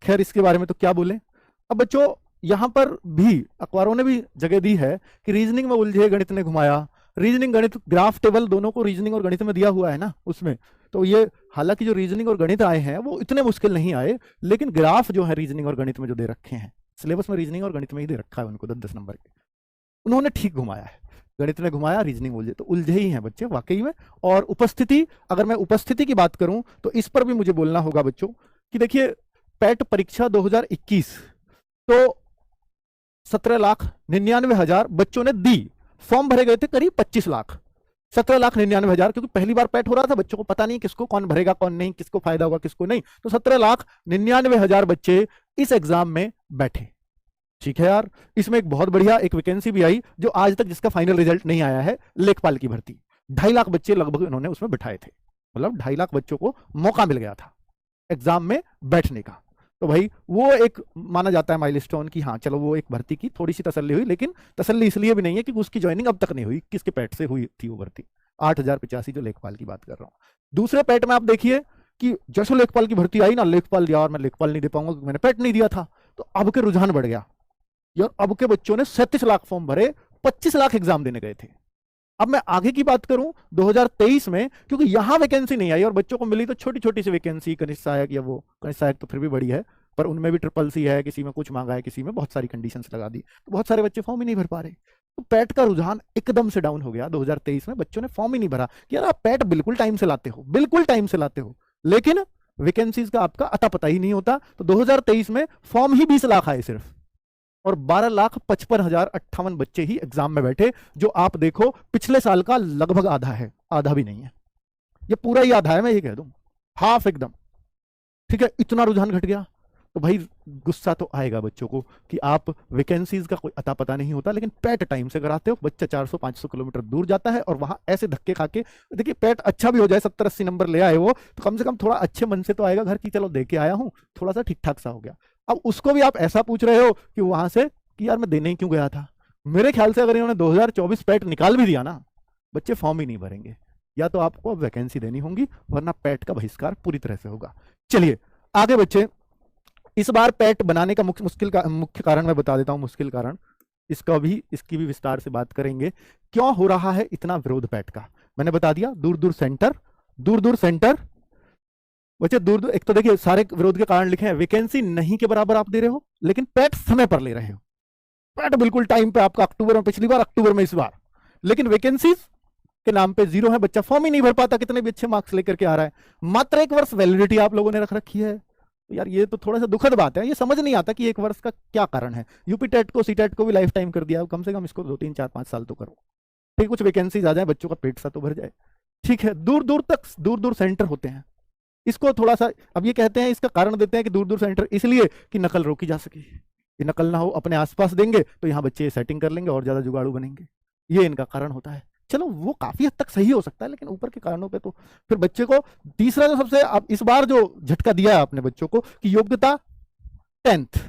खैर इसके बारे में तो क्या बोले। अब बच्चों यहां पर भी अखबारों ने भी जगह दी है कि रीजनिंग में उलझे गणित ने घुमाया। रीजनिंग गणित ग्राफ टेबल दोनों को रीजनिंग और गणित में दिया हुआ है ना उसमें, तो ये हालांकि जो रीजनिंग और गणित आए हैं वो इतने मुश्किल नहीं आए, लेकिन ग्राफ जो है रीजनिंग और गणित में जो दे रखे हैं, सिलेबस में रीजनिंग और गणित में ही दे रखा है उनको 10-10 नंबर के, उन्होंने ठीक घुमाया है। गणित ने घुमाया, रीजनिंग उलझे, तो उलझे ही हैं बच्चे वाकई में। और उपस्थिति, अगर मैं उपस्थिति की बात करूं तो इस पर भी मुझे बोलना होगा बच्चों कि देखिए पैट परीक्षा 2021 तो 17,99,000 बच्चों ने दी, फॉर्म भरे गए थे करीब 25 लाख। 17,99,000, क्योंकि पहली बार पैट हो रहा था, बच्चों को पता नहीं किसको कौन भरेगा कौन नहीं, किसको फायदा होगा किसको नहीं, तो 17,99,000 बच्चे इस एग्जाम में बैठे। ठीक है यार, इसमें एक बहुत बढ़िया एक वैकेंसी भी आई जो आज तक जिसका फाइनल रिजल्ट नहीं आया है, लेखपाल की भर्ती। 2.5 लाख बच्चे लगभग इन्होंने उसमें बिठाए थे, मतलब 2.5 लाख बच्चों को मौका मिल गया था एग्जाम में बैठने का। तो भाई वो एक माना जाता है माइलस्टोन की, हाँ चलो वो एक भर्ती की थोड़ी सी तसल्ली हुई, लेकिन तसल्ली इसलिए भी नहीं है कि उसकी ज्वाइनिंग अब तक नहीं हुई, किसके पैट से हुई थी वो भर्ती, 8,085 जो लेखपाल की बात कर रहा हूँ। दूसरे पैट में आप देखिए कि जैसे लेखपाल की भर्ती आई ना, लेखपाल यार मैं लेखपाल नहीं दे पाऊंगा, मैंने पैट नहीं दिया था, तो अब के रुझान बढ़ गया यार, अब के बच्चों ने 37 लाख फॉर्म भरे, 25 लाख एग्जाम देने गए थे। अब मैं आगे की बात करूं 2023 में, क्योंकि यहां वैकेंसी नहीं आई और बच्चों को मिली तो छोटी छोटी सी वैकेंसी, कनिष्ठ सहायक या वो कनिष्ठ सहायक तो फिर भी बड़ी है, पर उनमें भी ट्रिपल-सी है, किसी में कुछ मांगा है, किसी में बहुत सारी कंडीशंस लगा दी, तो बहुत सारे बच्चे फॉर्म ही नहीं भर पा रहे। तो पैट का रुझान एकदम से डाउन हो गया 2023 में, बच्चों ने फॉर्म ही नहीं भरा कि यार आप पैट बिल्कुल टाइम से लाते हो, बिल्कुल टाइम से लाते हो, लेकिन वैकेंसीज का आपका अता पता ही नहीं होता। तो 2023 में फॉर्म ही 20 लाख आए सिर्फ, और 12,55,058 बच्चे ही एग्जाम में बैठे, जो आप देखो पिछले साल का लगभग आधा है, आधा भी नहीं है, ये पूरा ही आधा है, मैं ये कह दूं हाफ एकदम। ठीक है, इतना रुझान घट गया, तो भाई गुस्सा तो आएगा बच्चों को कि आप वैकेंसीज का कोई अता पता नहीं होता, लेकिन पैट टाइम से कराते हो, बच्चा 400-500 किलोमीटर दूर जाता है और वहां ऐसे धक्के खा के, देखिए पैट अच्छा भी हो जाए, 70-80 नंबर ले आए वो, तो कम से कम थोड़ा अच्छे मन से तो आएगा घर की, चलो दे के आया हूं, थोड़ा सा ठीक ठाक सा हो गया। अब उसको भी आप ऐसा पूछ रहे हो कि वहां से कि यार मैं देने ही क्यों गया था। मेरे ख्याल से अगर इन्होंने 2024 पैट निकाल भी दिया ना, बच्चे फॉर्म ही नहीं भरेंगे, या तो आपको अब वैकेंसी देनी होगी, वरना पैट का बहिष्कार पूरी तरह से होगा। चलिए आगे बच्चे, इस बार पैट बनाने का मुख्य कारण मैं बता देता हूं, मुश्किल कारण इसकी भी विस्तार से बात करेंगे। क्यों हो रहा है इतना विरोध पैट का, मैंने बता दिया, दूर दूर सेंटर बच्चे, दूर दूर। एक तो देखिए सारे विरोध के कारण लिखे हैं, वैकेंसी नहीं के बराबर आप दे रहे हो, लेकिन पैट समय पर ले रहे हो, पैट बिल्कुल टाइम पे आपका अक्टूबर में, पिछली बार अक्टूबर में, इस बार, लेकिन वैकेंसीज के नाम पे जीरो है, बच्चा फॉर्म ही नहीं भर पाता, कितने भी अच्छे मार्क्स लेकर के आ रहा है, मात्र 1 वर्ष वैलिडिटी आप लोगों ने रख रखी है। तो यार ये तो थोड़ा सा दुखद बात है, ये समझ नहीं आता कि 1 वर्ष का क्या कारण है। यूपी टेट को, सी टेट को भी लाइफ टाइम कर दिया, कम से कम इसको 2-3-4-5 साल तो करो, फिर कुछ वैकेंसीज आ जाए, बच्चों का पेट सा तो भर जाए। ठीक है, दूर दूर सेंटर होते हैं, इसको थोड़ा सा अब ये कहते हैं, इसका कारण देते हैं कि दूर दूर सेंटर इसलिए कि नकल रोकी जा सके, कि नकल ना हो, अपने आसपास देंगे तो यहाँ बच्चे सेटिंग कर लेंगे और ज्यादा जुगाड़ू बनेंगे, ये इनका कारण होता है। चलो वो काफी हद तक सही हो सकता है, लेकिन ऊपर के कारणों पे तो फिर बच्चे को, तीसरा जो सबसे अब इस बार जो झटका दिया है आपने बच्चों को कि योग्यता 10th,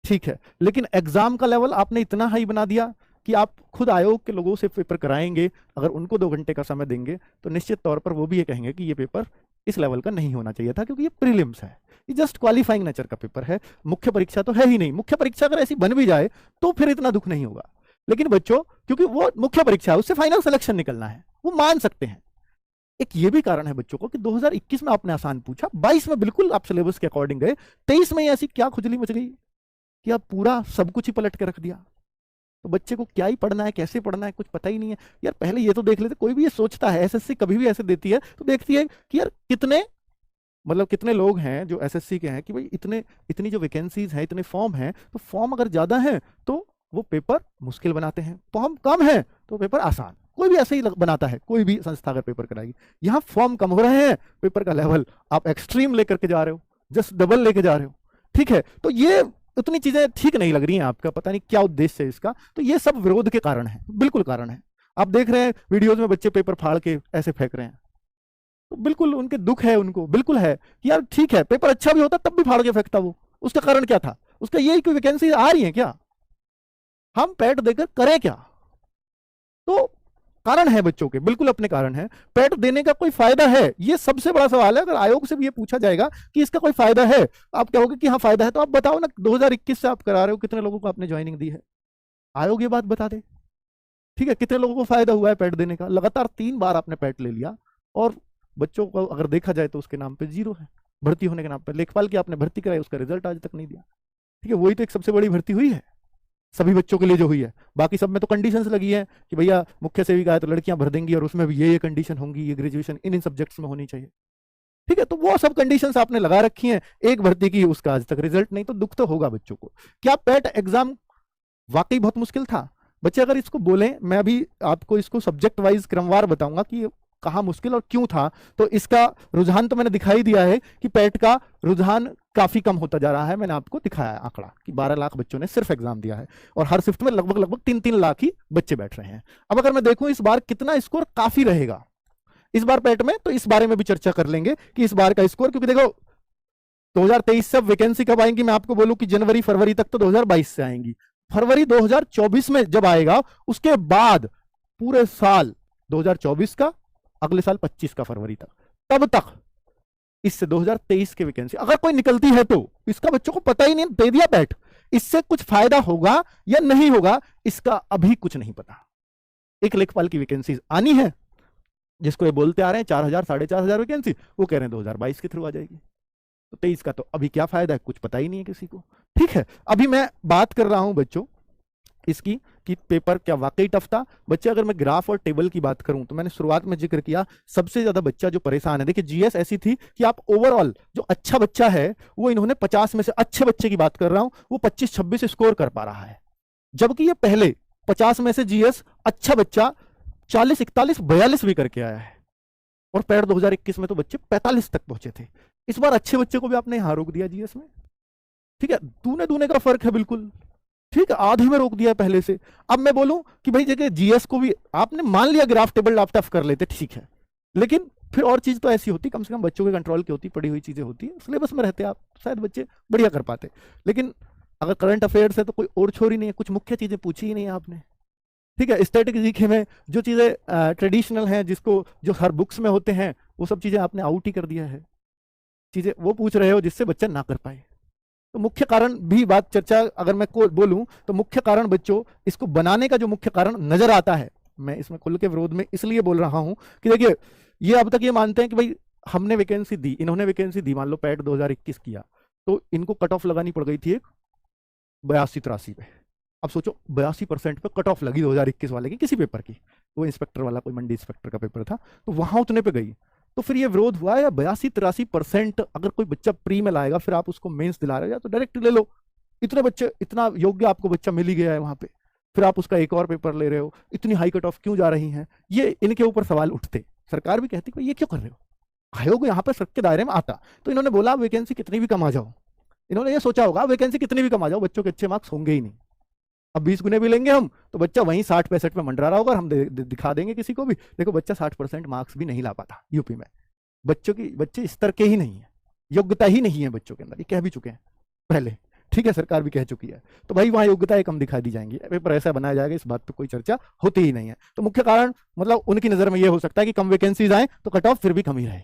ठीक है, लेकिन एग्जाम का लेवल आपने इतना हाई बना दिया कि आप खुद आयोग के लोगों से पेपर कराएंगे, अगर उनको 2 घंटे का समय देंगे तो निश्चित तौर पर वो भी ये कहेंगे कि ये पेपर इस लेवल का नहीं होना चाहिए था, क्योंकि ये प्रीलिम्स है, ये जस्ट क्वालिफाइंग नेचर का पेपर है, मुख्य परीक्षा तो है ही नहीं। मुख्य परीक्षा अगर ऐसी बन भी जाए तो फिर इतना दुख नहीं होगा, लेकिन बच्चों क्योंकि वो मुख्य परीक्षा है, उससे फाइनल सिलेक्शन निकलना है, वो मान सकते हैं। एक ये भी कारण है बच्चों को कि 2021 में आपने आसान पूछा, 22 में बिल्कुल आप सिलेबस के अकॉर्डिंग गए, 23 में ऐसी क्या खुजली मच गई कि आप पूरा सब कुछ ही पलट के रख दिया, तो बच्चे को क्या ही पढ़ना है, कैसे पढ़ना है, कुछ पता ही नहीं है। यार पहले ये तो देख लेते, कोई भी ये सोचता है, एसएससी कभी भी ऐसे देती है तो देखती है कि यार कितने लोग हैं जो एसएससी के हैं, कि भाई इतनी जो वैकेंसीज हैं, इतने फॉर्म हैं, तो फॉर्म अगर ज्यादा है तो वो पेपर मुश्किल बनाते हैं, फॉर्म कम है तो पेपर आसान, कोई भी ऐसे ही बनाता है, कोई भी संस्था अगर पेपर कराएगी। यहाँ फॉर्म कम हो रहे हैं, पेपर का लेवल आप एक्सट्रीम लेकर के जा रहे हो, जस्ट डबल लेके जा रहे हो। ठीक है, तो ये उतनी चीजें ठीक नहीं लग रही हैं, आपका पता नहीं क्या उद्देश्य है इसका, तो ये सब विरोध के कारण है, बिल्कुल कारण है। आप देख रहे हैं वीडियोज में बच्चे पेपर फाड़ के ऐसे फेंक रहे हैं, तो बिल्कुल उनके दुख है, उनको बिल्कुल है कि यार ठीक है, पेपर अच्छा भी होता तब भी फाड़ के फेंकता वो, उसका कारण क्या था, उसका यही कोई वैकेंसी आ रही है क्या, हम पैट देकर करें क्या। तो कारण है बच्चों के, बिल्कुल अपने कारण है। पैट देने का कोई फायदा है, ये सबसे बड़ा सवाल है। अगर आयोग से भी ये पूछा जाएगा कि इसका कोई फायदा है, आप कहोगे कि हाँ फायदा है, तो आप बताओ ना 2021 से आप करा रहे हो, कितने लोगों को आपने ज्वाइनिंग दी है, आयोग ये बात बता दे। ठीक है, कितने लोगों को फायदा हुआ है पैट देने का? लगातार 3 बार आपने पैट ले लिया और बच्चों को अगर देखा जाए तो उसके नाम पे 0 है, भर्ती होने के नाम पे। लेखपाल की आपने भर्ती कराई, उसका रिजल्ट आज तक नहीं दिया। ठीक है, वही तो एक सबसे बड़ी भर्ती हुई है सभी बच्चों के लिए जो हुई है। बाकी सब में तो कंडीशंस लगी है कि भैया मुख्य सेविका है तो लड़कियां भर देंगी और उसमें भी ये कंडीशन होंगी, ये ग्रेजुएशन इन सब्जेक्ट्स में होनी चाहिए। ठीक है, तो वो सब कंडीशंस आपने लगा रखी हैं, एक भर्ती की, उसका आज तक रिजल्ट नहीं, तो दुख तो होगा बच्चों को। क्या पैट एग्जाम वाकई बहुत मुश्किल था? बच्चे अगर इसको बोलें, मैं अभी आपको इसको सब्जेक्ट वाइज क्रमवार बताऊंगा कि कहाँ मुश्किल और क्यों था। तो इसका रुझान तो मैंने दिखाई दिया है कि पैट का रुझान काफी कम होता जा रहा है। मैंने आपको दिखाया है आंकड़ा कि 12 लाख बच्चों ने सिर्फ एग्जाम दिया है और हर शिफ्ट में लगभग 3-3 लाख ही बच्चे बैठ रहे हैं। अब अगर मैं देखूं इस बार कितना स्कोर काफी रहेगा इस बार पैट में, तो इस बारे में भी चर्चा कर लेंगे कि इस बार का स्कोर, क्योंकि देखो 2023 से वैकेंसी कब आएंगी, मैं आपको बोलूं कि जनवरी फरवरी तक तो 2022 से आएंगी। फरवरी 2024 में जब आएगा उसके बाद पूरे साल 2024 का, अगले साल 25 का फरवरी तक, तब तक इससे 2023 की वैकेंसी अगर कोई निकलती है तो इसका बच्चों को पता ही नहीं, दे दिया पैट, इससे कुछ फायदा होगा या नहीं होगा इसका अभी कुछ नहीं पता। एक लेखपाल की वैकेंसी आनी है जिसको ये बोलते आ रहे हैं 4000 4500 वैकेंसी, वो कह रहे हैं 2022 के थ्रू आ जाएगी। तो 23 का तो अभी क्या फायदा है, कुछ पता ही नहीं है किसी को। ठीक है, अभी मैं बात कर रहा हूं बच्चों इसकी कि पेपर क्या वाकई टफ था। बच्चे अगर मैं ग्राफ और टेबल की बात करूं तो मैंने शुरुआत में जिक्र किया, सबसे ज्यादा बच्चा जो परेशान है, देखिए जीएस ऐसी थी कि आप ओवरऑल जो अच्छा बच्चा है वो इन्होंने 50 में से, अच्छे बच्चे की बात कर रहा हूं, वो 25-26 स्कोर कर पा रहा है, जबकि ये पहले 50 में से जीएस अच्छा बच्चा 40 41 42 भी करके आया है। और पैट 2021 में तो बच्चे 45 तक पहुंचे थे। इस बार अच्छे बच्चे को भी आपने यहां रोक दिया जीएस में। ठीक है, दूने दूने का फर्क है बिल्कुल। ठीक है, आधे में रोक दिया पहले से। अब मैं बोलूं कि भाई जगह जीएस को भी आपने मान लिया ग्राफ टेबल आप टफ कर लेते, ठीक है, लेकिन फिर और चीज तो ऐसी होती, कम से कम बच्चों के कंट्रोल की होती, पढ़ी हुई चीजें होती, सिलेबस में रहते आप, शायद बच्चे बढ़िया कर पाते। लेकिन अगर करंट अफेयर्स है तो कोई और छोर ही नहीं है, कुछ मुख्य चीजें पूछी ही नहीं है आपने। ठीक है, स्ट्रेटेजी में जो चीजें ट्रेडिशनल हैं, जिसको जो हर बुक्स में होते हैं, वो सब चीजें आपने आउट ही कर दिया है। चीजें वो पूछ रहे हो जिससे बच्चा ना कर पाए। तो मुख्य कारण भी बात चर्चा अगर मैं को बोलूं तो मुख्य कारण बच्चों, इसको बनाने का जो मुख्य कारण नजर आता है, मैं इसमें खुल के विरोध में इसलिए बोल रहा हूं कि देखिए ये अब तक ये मानते हैं कि भाई हमने वैकेंसी दी, इन्होंने वैकेंसी दी, मान लो पैट 2021 किया तो इनको कट ऑफ लगानी पड़ गई थी एक 82-83 पे। अब सोचो 82% पे कट ऑफ लगी 2021 वाले की किसी पेपर की, वो इंस्पेक्टर वाला कोई मंडी इंस्पेक्टर का पेपर था, तो वहां उतने पे गई। तो फिर ये विरोध हुआ या 82-83% अगर कोई बच्चा प्री में लाएगा फिर आप उसको मेंस दिला रहे हो, या तो डायरेक्ट ले लो, इतने बच्चे, इतना योग्य आपको बच्चा मिल ही गया है वहां पे, फिर आप उसका एक और पेपर ले रहे हो, इतनी हाई कट ऑफ क्यों जा रही है? ये इनके ऊपर सवाल उठते। सरकार भी कहती है ये क्यों कर रहे हो, आयोग यहाँ पर सबके दायरे में आता। तो इन्होंने बोला वैकेंसी कितनी भी कम आ जाओ, इन्होंने ये सोचा होगा वैकेंसी कितनी भी कम आ जाओ, बच्चों के अच्छे मार्क्स होंगे ही नहीं। अब 20 गुने भी लेंगे हम तो बच्चा वहीं 60-65 में मंडरा रहा होगा, हम दिखा देंगे किसी को भी, देखो बच्चा 60% मार्क्स भी नहीं ला पाता यूपी में। बच्चे स्तर के ही नहीं है, योग्यता ही नहीं है बच्चों के अंदर, ये कह भी चुके हैं पहले। ठीक है, सरकार भी कह चुकी है, तो भाई वहां योग्यताएं कम दिखा दी जाएंगी, पेपर ऐसा बनाया जाएगा, इस बात पे कोई चर्चा होती ही नहीं है। तो मुख्य कारण मतलब उनकी नजर में यह हो सकता है कि कम वैकेंसीज आए तो कट ऑफ फिर भी कम ही रहे,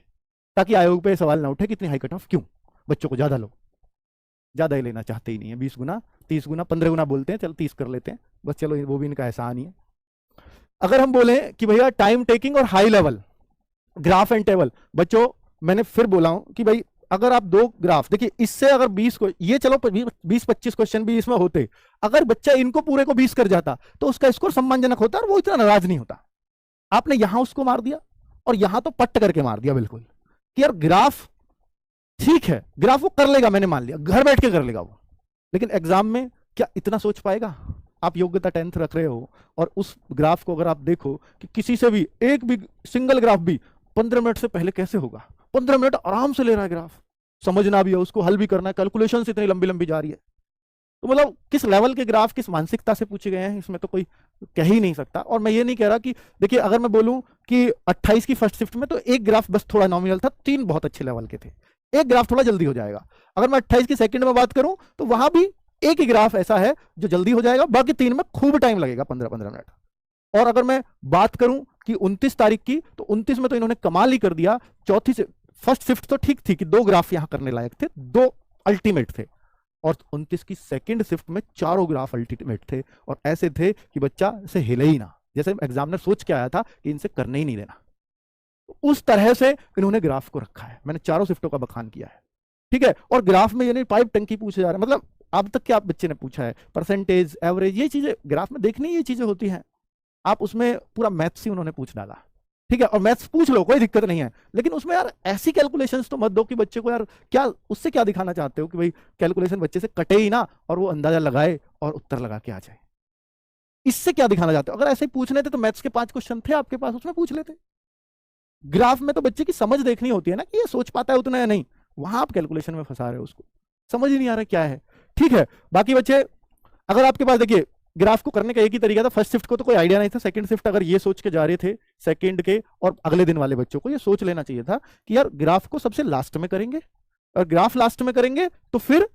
ताकि आयोग पे सवाल ना उठे कि इतनी हाई कट ऑफ क्यों, बच्चों को ज्यादा लो, ज्यादा ही लेना चाहते ही नहीं है, 20 गुना 30 गुना 15 गुना बोलते हैं, चलो 30 कर लेते हैं बस, चलो वो भी इनका एहसान ही है। अगर हम बोले कि भैया टाइम टेकिंग और high level graph and table, बच्चों मैंने फिर बोला हूं कि भाई अगर आप दो ग्राफ देखिए, इससे अगर 20 को ये चलो 20-25 क्वेश्चन भी इसमें होते, अगर बच्चा इनको पूरे को 20 कर जाता तो उसका स्कोर सम्मानजनक होता और वो इतना नाराज नहीं होता। आपने यहां उसको मार दिया और यहां तो पट्ट करके मार दिया बिल्कुल कि यार ग्राफ ठीक है, ग्राफ वो कर लेगा, मैंने मान लिया घर बैठ के कर लेगा वो, लेकिन एग्जाम में क्या इतना सोच पाएगा? आप योग्यता 10th रख रहे हो और उस ग्राफ को अगर आप देखो कि किसी से भी एक भी सिंगल ग्राफ भी 15 मिनट से पहले कैसे होगा, 15 मिनट आराम से ले रहा है ग्राफ, समझना भी है उसको, हल भी करना है, कैलकुलेशन इतनी लंबी लंबी जा रही है, तो मतलब किस लेवल के ग्राफ किस मानसिकता से पूछे गए हैं इसमें तो कोई कह ही नहीं सकता। और मैं ये नहीं कह रहा कि देखिए अगर मैं बोलूं कि 28 की फर्स्ट शिफ्ट में तो एक ग्राफ बस थोड़ा नॉमिनल था, 3 बहुत अच्छे लेवल के थे, एक ग्राफ थोड़ा जल्दी हो जाएगा। अगर मैं 28 की सेकंड में बात करूं तो वहां भी एक ही ग्राफ ऐसा है जो जल्दी हो जाएगा, बाकी 3 में खूब टाइम लगेगा 15-15 मिनट। और अगर मैं बात करूं कि 29 तारीख की, तो 29 में तो इन्होंने कमाल ही कर दिया। चौथी से फर्स्ट शिफ्ट तो ठीक थी कि 2 ग्राफ यहां करने लायक थे, 2 अल्टीमेट थे, और 29 की सेकंड शिफ्ट में चारों ग्राफ अल्टीमेट थे, और ऐसे थे कि बच्चा से हिले ही ना, जैसे एग्जामिनर सोच के आया था कि इनसे करने ही नहीं देना। उस तरह से इन्होंने ग्राफ को रखा है। मैंने चारों शिफ्टों का बखान किया है, ठीक है। और ग्राफ में यानी पाइप टंकी पूछे जा रहा है, मतलब अब तक क्या बच्चे ने पूछा है, परसेंटेज, एवरेज, ये चीजें ग्राफ में देखनी, ये चीजें होती हैं। आप उसमें पूरा मैथ्स ही उन्होंने पूछ डाला, ठीक है। और मैथ्स पूछ लो, कोई दिक्कत नहीं है, लेकिन उसमें यार ऐसी कैलकुलेशंस तो मत दो कि बच्चे को यार क्या, उससे क्या दिखाना चाहते हो कि भाई कैलकुलेशन बच्चे से कटे ही ना और वो अंदाजा लगाए और उत्तर लगा के आ जाए। इससे क्या दिखाना चाहते हो? अगर ऐसे ही पूछने थे तो मैथ्स के 5 क्वेश्चन थे आपके पास, उसमें पूछ लेते। ग्राफ में तो बच्चे की समझ देखनी होती है ना कि ये सोच पाता है उतना या नहीं, वहां आप कैलकुलेशन में फंसा रहे हो उसको, समझ ही नहीं आ रहा क्या है, ठीक है। बाकी बच्चे अगर आपके पास देखिए ग्राफ को करने का एक ही तरीका था, फर्स्ट शिफ्ट को तो कोई आइडिया नहीं था, सेकंड शिफ्ट अगर ये सोच के जा रहे थे सेकंड के, और अगले दिन वाले बच्चों को ये सोच लेना चाहिए था कि यार ग्राफ को सबसे लास्ट में करेंगे, और ग्राफ लास्ट में करेंगे तो फिर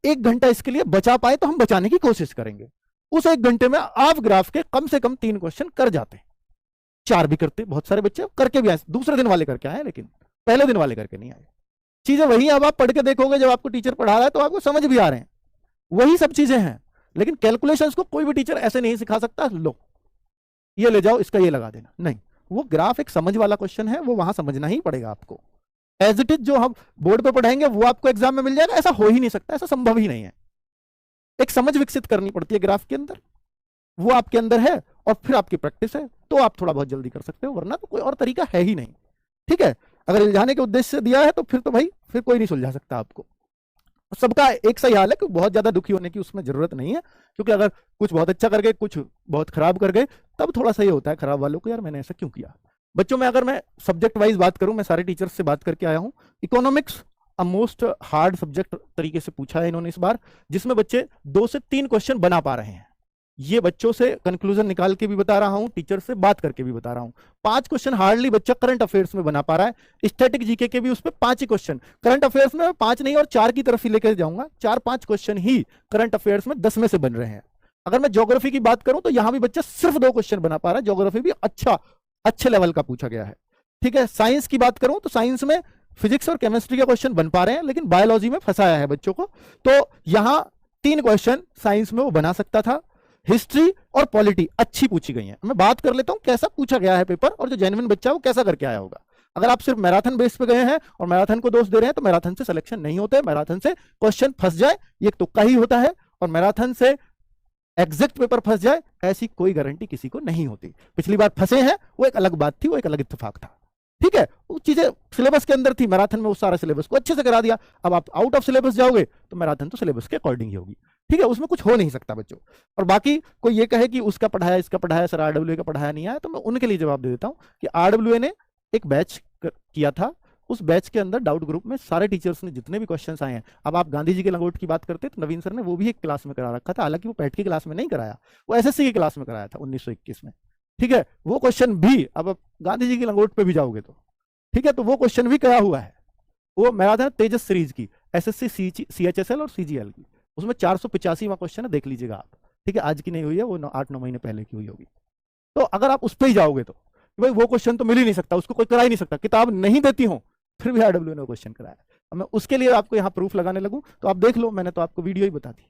1 घंटा इसके लिए बचा पाए तो हम बचाने की कोशिश करेंगे। उस 1 घंटे में आप ग्राफ के कम से कम 3 क्वेश्चन कर जाते, 4 भी करते, बहुत सारे बच्चे करके भी आए, दूसरे दिन वाले करके आए, लेकिन पहले दिन वाले करके नहीं आए। चीजें वही अब आप पढ़ के देखोगे, जब आपको टीचर पढ़ा रहा है तो आपको समझ भी आ रहे हैं, वही सब चीजें हैं। लेकिन कैलकुलेशंस को कोई भी टीचर ऐसे नहीं सिखा सकता, लो ये ले जाओ, इसका ये लगा देना, नहीं। वो ग्राफ एक समझ वाला क्वेश्चन है, वो वहां समझना ही पड़ेगा आपको। एज इट इज जो हम बोर्ड पे पढ़ाएंगे वो आपको एग्जाम में मिल जाएगा, ऐसा हो ही नहीं सकता, ऐसा संभव ही नहीं है। एक समझ विकसित करनी पड़ती है ग्राफ के अंदर, वो आपके अंदर है, और फिर आपकी प्रैक्टिस है तो आप थोड़ा बहुत जल्दी कर सकते हो, वरना तो कोई और तरीका है ही नहीं, ठीक है। अगर इल्झाने के उद्देश्य से दिया है तो फिर तो भाई फिर कोई नहीं सुलझा सकता आपको। सबका एक सही हाल है कि बहुत ज्यादा दुखी होने की उसमें जरूरत नहीं है, क्योंकि अगर कुछ बहुत अच्छा कर गए, कुछ बहुत खराब कर गए, तब थोड़ा सा ये होता है खराब वालों को, यार मैंने ऐसा क्यों किया। बच्चों में अगर मैं सब्जेक्ट वाइज बात करूं, मैं सारे टीचर्स से बात करके आया हूं, इकोनॉमिक्स मोस्ट हार्ड सब्जेक्ट तरीके से पूछा है इन्होंने इस बार, जिसमें बच्चे 2 से 3 क्वेश्चन बना पा रहे हैं। ये बच्चों से कंक्लूजन निकाल के भी बता रहा हूं, टीचर से बात करके भी बता रहा हूं। 5 क्वेश्चन हार्डली बच्चा करंट अफेयर्स में बना पा रहा है। स्टैटिक जीके के भी उस पर 5 ही क्वेश्चन, करंट अफेयर्स में 5 नहीं और 4 की तरफ ही लेकर जाऊंगा, 4-5 क्वेश्चन ही करंट अफेयर्स में 10 में से बन रहे हैं। अगर मैं ज्योग्राफी की बात करूं तो यहां भी बच्चा सिर्फ 2 क्वेश्चन बना पा रहा है, ज्योग्राफी भी अच्छे लेवल का पूछा गया है, ठीक है। साइंस की बात करूं तो साइंस में फिजिक्स और केमिस्ट्री के क्वेश्चन बन पा रहे हैं, लेकिन बायोलॉजी में फंसाया है बच्चों को, तो यहां 3 क्वेश्चन साइंस में वो बना सकता था। हिस्ट्री और पॉलिटी अच्छी पूछी गई है। मैं बात कर लेता हूं कैसा पूछा गया है पेपर, और जो जेन्युइन बच्चा है वो कैसा करके आया होगा। अगर आप सिर्फ मैराथन बेस पे गए हैं और मैराथन को दोष दे रहे हैं तो मैराथन से सिलेक्शन नहीं होते, मैराथन से क्वेश्चन फंस जाए ये तुक्का ही होता है, और मैराथन से एग्जैक्ट पेपर फंस जाए ऐसी कोई गारंटी किसी को नहीं होती। पिछली बार फंसे हैं वो एक अलग बात थी, वो एक अलग इत्तेफाक था, ठीक है। वो चीजें सिलेबस के अंदर थी, मैराथन में वो सारा सिलेबस को अच्छे से करा दिया। अब आप आउट ऑफ सिलेबस जाओगे तो मैराथन तो सिलेबस के अकॉर्डिंग ही होगी, ठीक है, उसमें कुछ हो नहीं सकता बच्चों। और बाकी कोई ये कहे कि उसका पढ़ाया इसका पढ़ाया, सर आरडब्ल्यूए का पढ़ाया नहीं आया, तो मैं उनके लिए जवाब दे देता हूं कि आरडब्ल्यूए ने एक बैच किया था, उस बैच के अंदर डाउट ग्रुप में सारे टीचर्स ने जितने भी क्वेश्चंस आए हैं, अब आप गांधी जी के लंगोट की बात करते तो नवीन सर ने वो भी एक क्लास में करा रखा था, हालांकि वो पैट की क्लास में नहीं कराया, वो एसएससी की क्लास में कराया था 1921 में, ठीक है। वो क्वेश्चन भी अब आप गांधी जी की लंगोट पे भी जाओगे तो, ठीक है, तो वो क्वेश्चन भी करा हुआ है। वो मैराथन तेजस सीरीज की एसएससी सीएचएसएल और सीजीएल की, उसमें 485वां क्वेश्चन है, देख लीजिएगा आप, ठीक है। आज की नहीं हुई है, वो 8-9 महीने पहले की हुई होगी। तो अगर आप उस पर ही जाओगे तो भाई वो क्वेश्चन तो मिल ही नहीं सकता, उसको कोई करा ही नहीं सकता, किताब नहीं देती हो फिर भी आरडब्ल्यू ने क्वेश्चन कराया। अब मैं उसके लिए आपको यहाँ प्रूफ लगाने लगूं तो आप देख लो, मैंने तो आपको वीडियो ही बता दी,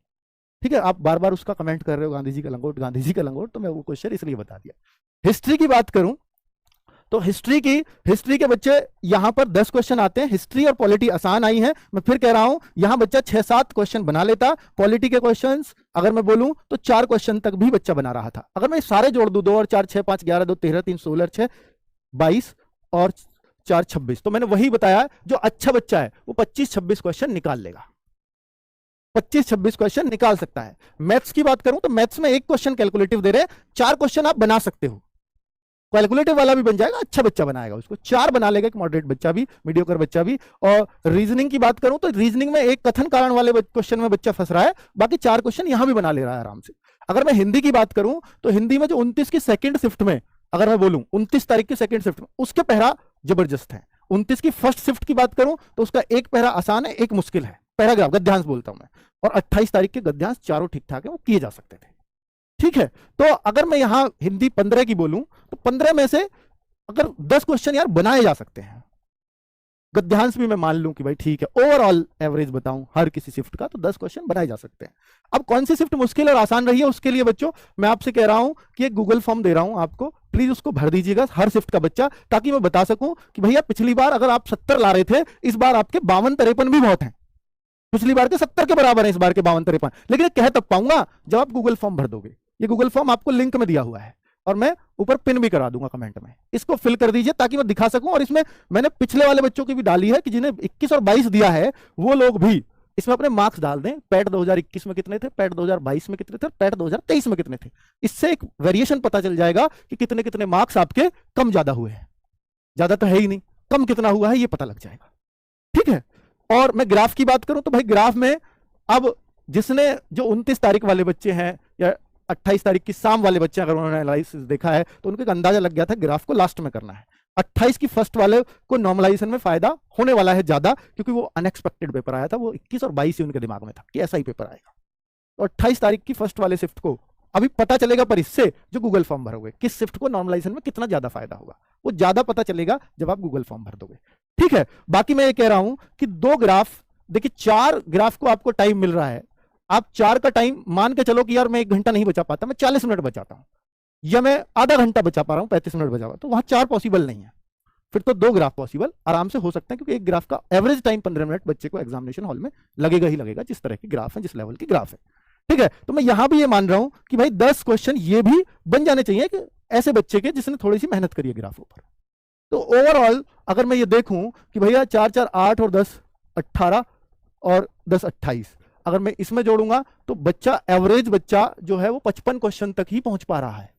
ठीक है। आप बार बार उसका कमेंट कर रहे हो गांधी जी का लंगोट, गांधी जी का लंगोट, तो मैं वो क्वेश्चन इसलिए बता दिया। हिस्ट्री की बात करूं तो हिस्ट्री के बच्चे यहां पर 10 क्वेश्चन आते हैं। हिस्ट्री और पॉलिटी आसान आई है, मैं फिर कह रहा हूं यहां बच्चा 6-7 क्वेश्चन बना लेता। पॉलिटी के क्वेश्चंस अगर मैं बोलूं तो 4 क्वेश्चन तक भी बच्चा बना रहा था। अगर मैं सारे जोड़ दूं, 2 और 4 6 5 11 2 13 3 16 6 22 और 4 26, तो मैंने वही बताया, जो अच्छा बच्चा है वो 25-26 क्वेश्चन निकाल लेगा, 25-26 क्वेश्चन निकाल सकता है। मैथ्स की बात करूं तो मैथ्स में 1 क्वेश्चन कैलकुलेटिव दे रहे हैं, 4 क्वेश्चन आप बना सकते हो, कैलकुलेटिव वाला भी बन जाएगा, अच्छा बच्चा बनाएगा उसको, 4 बना लेगा, एक मॉडरेट बच्चा भी, मीडियोकर बच्चा भी। और रीजनिंग की बात करूं तो रीजनिंग में एक कथन कारण वाले क्वेश्चन में बच्चा फंस रहा है, बाकी 4 क्वेश्चन यहां भी बना ले रहा है आराम से। अगर मैं हिंदी की बात करूं तो हिंदी में जो 29 की सेकंड शिफ्ट में, अगर मैं बोलूं 29 तारीख की सेकंड शिफ्ट में, उसके पहरा जबरदस्त है। 29 की फर्स्ट शिफ्ट की बात करूं तो उसका एक पहरा आसान है, एक मुश्किल है, पैराग्राफ गद्यांश बोलता हूं मैं, और 28 तारीख के गद्यांश चारों ठीक ठाक है, वो किए जा सकते थे, ठीक है, तो अगर मैं यहां हिंदी 15 की बोलूं तो 15 में से अगर 10 क्वेश्चन यार बनाए जा सकते हैं, गद्यांश भी मैं मान लूं कि भाई ठीक है, ओवरऑल एवरेज बताऊं हर किसी शिफ्ट का, तो 10 क्वेश्चन बनाए जा सकते हैं। अब कौन सी शिफ्ट मुश्किल और आसान रही है, उसके लिए बच्चों मैं आपसे कह रहा हूं कि एक गूगल फॉर्म दे रहा हूं आपको, प्लीज उसको भर दीजिएगा हर शिफ्ट का बच्चा, ताकि मैं बता सकूं कि भैया पिछली बार अगर आप 70 ला रहे थे, इस बार आपके 52-53 भी बहुत हैं, पिछली बार के 70 के बराबर है इस बार के 52-53, लेकिन कह तब पाऊंगा जब आप गूगल फॉर्म भर दोगे। ये गूगल फॉर्म आपको लिंक में दिया हुआ है और मैं ऊपर पिन भी करा दूंगा कमेंट में, इसको फिल कर दीजिए ताकि मैं दिखा सकूं। और इसमें मैंने पिछले वाले बच्चों की भी डाली है कि जिन्हें 21 और 22 दिया है वो लोग भी इसमें अपने मार्क्स डाल दें, पैट 2021 में कितने थे, पैट 2022 में कितने थे, पैट 2023 में कितने थे। इससे एक वेरिएशन पता चल जाएगा कि कितने कितने मार्क्स आपके कम ज्यादा हुए हैं, ज्यादा तो है ही नहीं, कम कितना हुआ है ये पता लग जाएगा। ठीक है, और मैं ग्राफ की बात करूं तो भाई ग्राफ में अब जिसने जो 29 तारीख वाले बच्चे हैं या 28 तारीख की शाम वाले बच्चे, अगर उन्होंने एनालिसिस देखा है तो उनको एक अंदाजा लग गया था ग्राफ को लास्ट में करना है। 28 की फर्स्ट वाले को नॉर्मलाइजेशन में फायदा होने वाला है ज्यादा, क्योंकि वो अनएक्सपेक्टेड पेपर आया था, वो 21 और 22 ही उनके दिमाग में था कि ऐसा ही पेपर आएगा। तो 28 तारीख की फर्स्ट वाले शिफ्ट को अभी पता चलेगा, पर इससे जो गूगल फॉर्म भरोगे किस शिफ्ट को नॉर्मलाइजेशन में कितना ज्यादा फायदा होगा वो ज्यादा पता चलेगा जब आप गूगल फॉर्म भर दोगे। ठीक है, बाकी मैं ये कह रहा हूं कि 2 ग्राफ, देखिए 4 ग्राफ को आपको टाइम मिल रहा है, आप 4 का टाइम मान के चलो कि यार मैं 1 घंटा नहीं बचा पाता, मैं 40 मिनट बचाता हूं, या मैं आधा घंटा बचा पा रहा हूं, 35 मिनट बचा पा, तो वहां 4 पॉसिबल नहीं है, फिर तो 2 ग्राफ पॉसिबल आराम से हो सकते हैं, क्योंकि एक ग्राफ का एवरेज टाइम 15 मिनट बच्चे को एग्जामिनेशन हॉल में लगेगा ही लगेगा, जिस तरह के ग्राफ है, जिस लेवल की ग्राफ है। ठीक है, तो मैं यहां भी ये मान रहा हूं कि भाई 10 क्वेश्चन ये भी बन जाने चाहिए कि ऐसे बच्चे के जिसने थोड़ी सी मेहनत करी है ग्राफों पर। तो ओवरऑल अगर मैं ये देखूं कि भैया 4 4 8 और 10 18 और 10 28, अगर मैं इसमें जोड़ूंगा तो बच्चा, एवरेज बच्चा जो है वो 55 क्वेश्चन तक ही पहुंच पा रहा है,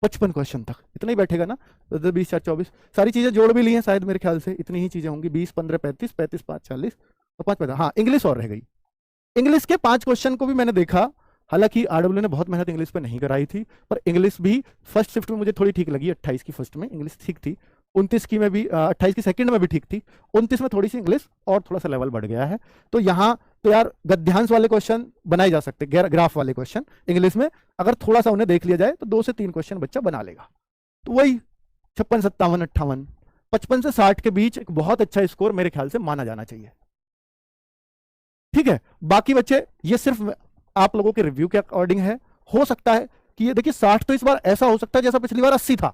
55 क्वेश्चन तक इतना ही बैठेगा ना, 20 4 24 सारी चीजें जोड़ भी ली हैं शायद, मेरे ख्याल से इतनी ही चीजें होंगी, 20 15 35 35 5 40 और 5 15, हाँ इंग्लिश और रह गई। इंग्लिश के 5 क्वेश्चन को भी मैंने देखा, हालांकि आरडब्ल्यू ने बहुत मेहनत इंग्लिश पे नहीं कराई थी, पर इंग्लिश भी फर्स्ट शिफ्ट में मुझे थोड़ी ठीक लगी, 28 की फर्स्ट में इंग्लिश ठीक थी, 29 की में भी 28 की सेकंड में भी ठीक थी, 29 में थोड़ी सी इंग्लिश और थोड़ा सा लेवल बढ़ गया है। तो यहाँ तो यार गद्यांश वाले क्वेश्चन बनाए जा सकते, ग्राफ वाले क्वेश्चन इंग्लिश में अगर थोड़ा सा उन्हें देख लिया जाए तो 2 से 3 क्वेश्चन बच्चा बना लेगा, तो वही 56 57 58 55 से 60 के बीच एक बहुत अच्छा स्कोर मेरे ख्याल से माना जाना चाहिए। ठीक है, बाकी बच्चे ये सिर्फ आप लोगों के रिव्यू के अकॉर्डिंग है, हो सकता है कि ये देखिए 60 तो इस बार ऐसा हो सकता है जैसा पिछली बार 80 था,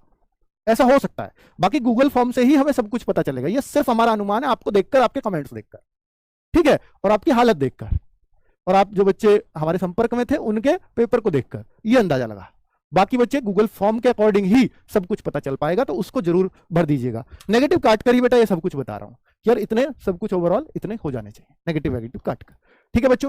ऐसा हो सकता है, बाकी गूगल फॉर्म से ही हमें सब कुछ पता चलेगा, ये सिर्फ हमारा अनुमान है, आपको देखकर, आपके कमेंट्स देखकर, ठीक है, और आपकी हालत देखकर, और आप जो बच्चे हमारे संपर्क में थे उनके पेपर को देखकर ये अंदाजा लगा। बाकी बच्चे गूगल फॉर्म के अकॉर्डिंग ही सब कुछ पता चल पाएगा, तो उसको जरूर भर दीजिएगा। नेगेटिव काट कर ही बेटा ये सब कुछ बता रहा हूं, यार इतने सब कुछ ओवरऑल इतने हो जाने चाहिए, नेगेटिव काट कर। ठीक है बच्चों।